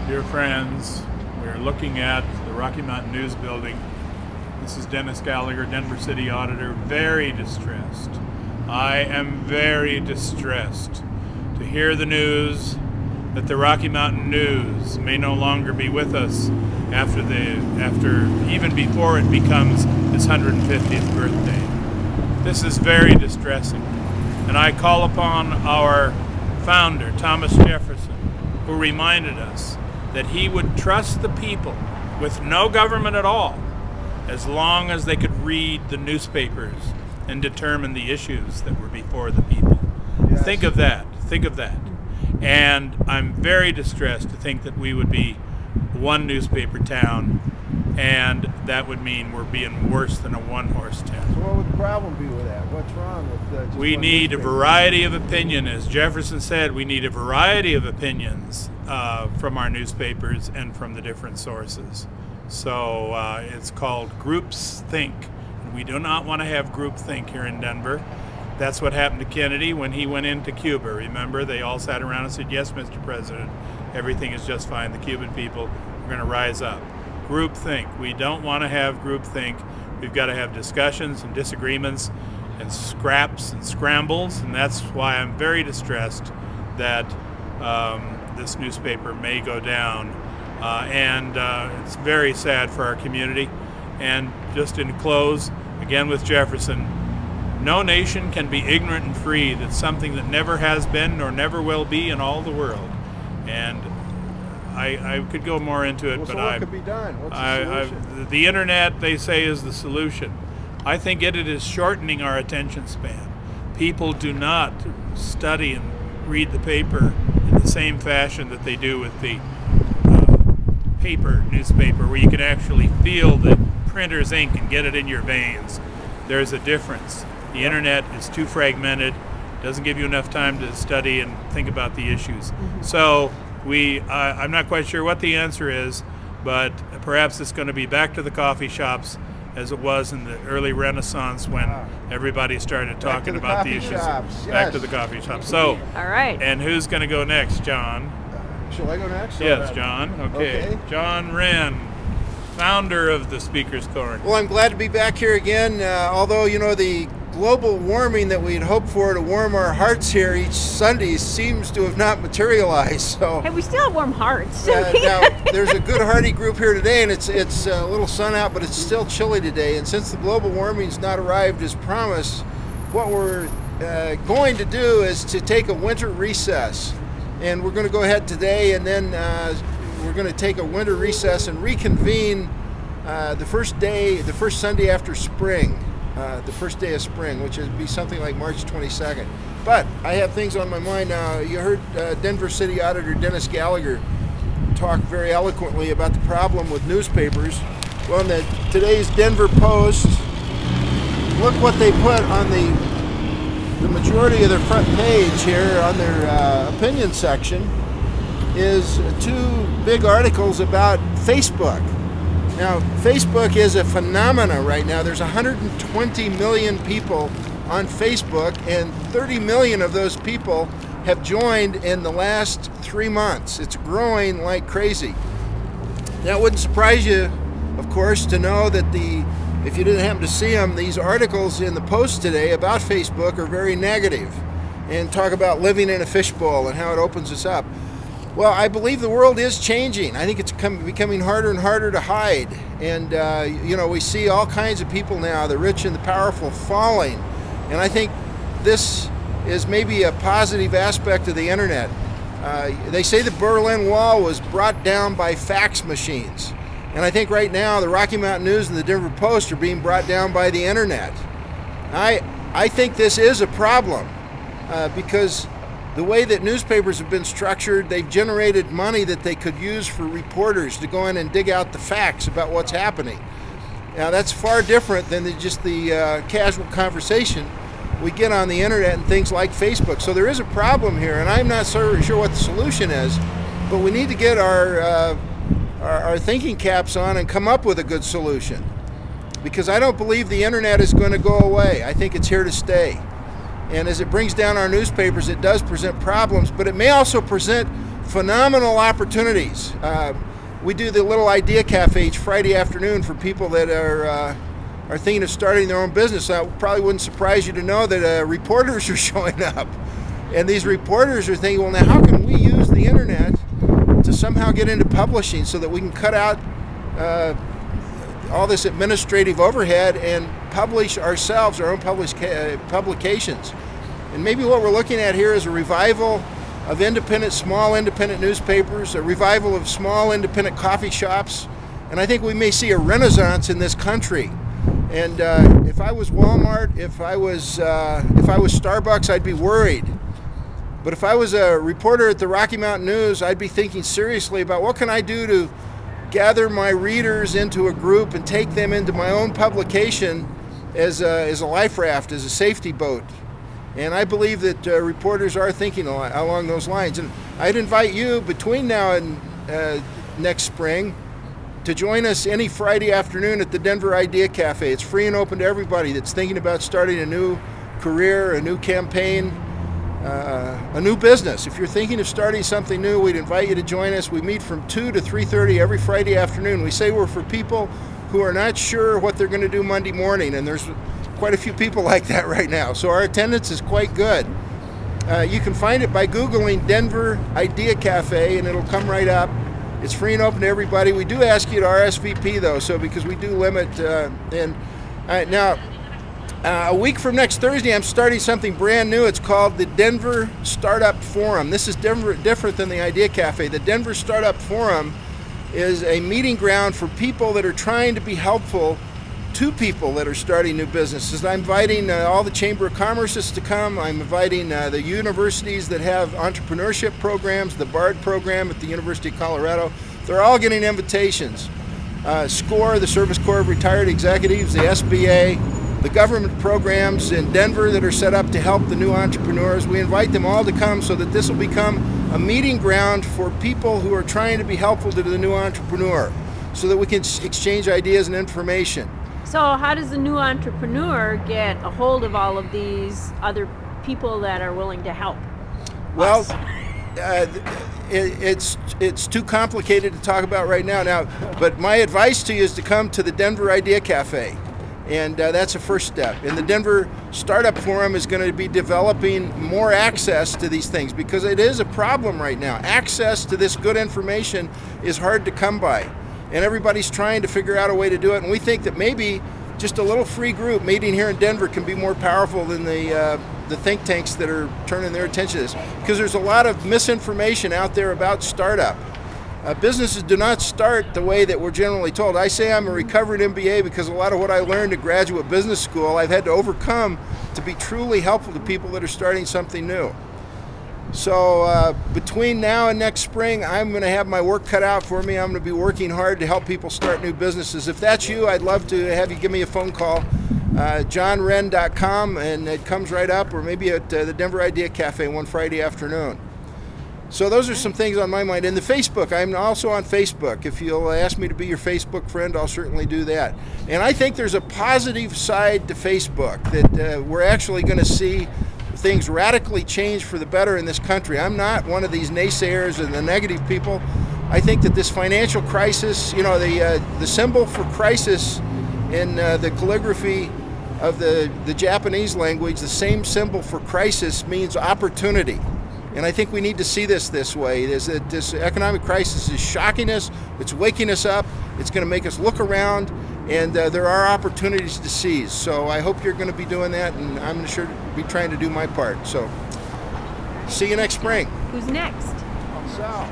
Dear friends, we're looking at the Rocky Mountain News building. This is Dennis Gallagher, Denver City Auditor, very distressed. I am very distressed to hear the news that the Rocky Mountain News may no longer be with us after even before it becomes his 150th birthday. This is very distressing. And I call upon our founder, Thomas Jefferson, who reminded us that he would trust the people with no government at all as long as they could read the newspapers and determine the issues that were before the people. Yes. Think of that. Think of that. And I'm very distressed to think that we would be one newspaper town, and that would mean we're being worse than a one-horse town. So what would the problem be with that? What's wrong with just we need a variety of opinion. As Jefferson said, we need a variety of opinions from our newspapers and from the different sources. So it's called Groups Think. And we do not want to have group think here in Denver. That's what happened to Kennedy when he went into Cuba. Remember, they all sat around and said, "Yes, Mr. President, everything is just fine. The Cuban people are going to rise up." Group think. We don't want to have group think. We've got to have discussions and disagreements and scraps and scrambles, and that's why I'm very distressed that this newspaper may go down. It's very sad for our community. And just in close, again with Jefferson, no nation can be ignorant and free. That's something that never has been nor never will be in all the world. And I could go more into it, well, but so what could be done? What's the solution? The internet, they say, is the solution. I think it is shortening our attention span. People do not study and read the paper in the same fashion that they do with the paper newspaper, where you can actually feel the printer's ink and get it in your veins. There's a difference. The internet is too fragmented, doesn't give you enough time to study and think about the issues. So I'm not quite sure what the answer is, but perhaps it's going to be back to the coffee shops as it was in the early Renaissance when everybody started talking about the issues. Back to the coffee shops. So, all right. And who's going to go next, John? Shall I go next? Yes, John. Okay. John Wren, founder of the Speaker's Corner. Well, I'm glad to be back here again, although, you know, the global warming that we'd hoped for to warm our hearts here each Sunday seems to have not materialized. So hey, we still have warm hearts. now there's a good hearty group here today, and it's a little sun out, but it's still chilly today. And since the global warming's not arrived as promised, what we're going to do is to take a winter recess, and we're going to go ahead today, and then we're going to take a winter recess and reconvene the first Sunday after spring. The first day of spring, which would be something like March 22nd. But I have things on my mind now. You heard Denver City Auditor Dennis Gallagher talk very eloquently about the problem with newspapers. Well, in today's Denver Post, look what they put on the majority of their front page here on their opinion section is two big articles about Facebook. Now, Facebook is a phenomenon right now. There's 120 million people on Facebook, and 30 million of those people have joined in the last 3 months. It's growing like crazy. Now, it wouldn't surprise you, of course, to know that if you didn't happen to see them, these articles in the Post today about Facebook are very negative and talk about living in a fishbowl and how it opens us up. Well, I believe the world is changing. I think it's becoming harder and harder to hide. And, you know, we see all kinds of people now, the rich and the powerful, falling. And I think this is maybe a positive aspect of the internet. They say the Berlin Wall was brought down by fax machines. And I think right now the Rocky Mountain News and the Denver Post are being brought down by the internet. I think this is a problem because the way that newspapers have been structured, they've generated money that they could use for reporters to go in and dig out the facts about what's happening. Now, that's far different than just the casual conversation we get on the internet and things like Facebook. So there is a problem here, and I'm not so sure what the solution is, but we need to get our thinking caps on and come up with a good solution. Because I don't believe the internet is going to go away. I think it's here to stay. And as it brings down our newspapers, it does present problems, but it may also present phenomenal opportunities. We do the little idea cafe each Friday afternoon for people that are thinking of starting their own business. It probably wouldn't surprise you to know that reporters are showing up. And these reporters are thinking, well, now how can we use the internet to somehow get into publishing so that we can cut out all this administrative overhead and publish ourselves, our own publications. And maybe what we're looking at here is a revival of small independent newspapers, a revival of small independent coffee shops, and I think we may see a renaissance in this country. And if I was Walmart, if I was Starbucks, I'd be worried. But if I was a reporter at the Rocky Mountain News, I'd be thinking seriously about what can I do to gather my readers into a group and take them into my own publication as a life raft, as a safety boat. And I believe that reporters are thinking along those lines. And I'd invite you between now and next spring to join us any Friday afternoon at the Denver Idea Cafe. It's free and open to everybody that's thinking about starting a new career, a new campaign, a new business. If you're thinking of starting something new, we'd invite you to join us. We meet from 2 to 3:30 every Friday afternoon. We say we're for people who are not sure what they're going to do Monday morning, and there's quite a few people like that right now. So our attendance is quite good. You can find it by Googling Denver Idea Cafe, and it'll come right up. It's free and open to everybody. We do ask you to RSVP though, so because we do limit. Now, a week from next Thursday, I'm starting something brand new. It's called the Denver Startup Forum. This is different than the Idea Cafe. The Denver Startup Forum is a meeting ground for people that are trying to be helpful to people that are starting new businesses. I'm inviting all the Chamber of Commerces to come. I'm inviting the universities that have entrepreneurship programs, the BARD program at the University of Colorado. They're all getting invitations. SCORE, the Service Corps of Retired Executives, the SBA, the government programs in Denver that are set up to help the new entrepreneurs. We invite them all to come so that this will become a meeting ground for people who are trying to be helpful to the new entrepreneur so that we can exchange ideas and information. So how does the new entrepreneur get a hold of all of these other people that are willing to help? Well, it's too complicated to talk about right now. But my advice to you is to come to the Denver Idea Cafe. And that's a first step. And the Denver Startup Forum is going to be developing more access to these things because it is a problem right now. Access to this good information is hard to come by. And everybody's trying to figure out a way to do it. And we think that maybe just a little free group meeting here in Denver can be more powerful than the think tanks that are turning their attention to this. Because there's a lot of misinformation out there about startup. Businesses do not start the way that we're generally told. I say I'm a recovered MBA because a lot of what I learned at graduate business school I've had to overcome to be truly helpful to people that are starting something new. So between now and next spring, I'm going to have my work cut out for me. I'm going to be working hard to help people start new businesses. If that's you, I'd love to have you give me a phone call, johnwren.com, and it comes right up, or maybe at the Denver Idea Cafe one Friday afternoon. So those are some things on my mind. And the Facebook, I'm also on Facebook. If you'll ask me to be your Facebook friend, I'll certainly do that. And I think there's a positive side to Facebook, that we're actually going to see things radically change for the better in this country. I'm not one of these naysayers and the negative people. I think that this financial crisis, you know, the symbol for crisis in the calligraphy of the Japanese language, the same symbol for crisis means opportunity. And I think we need to see this way. This economic crisis is shocking us, it's waking us up, it's going to make us look around, and there are opportunities to seize. So I hope you're going to be doing that, and I'm sure to be trying to do my part. So see you next spring. Who's next? Sal.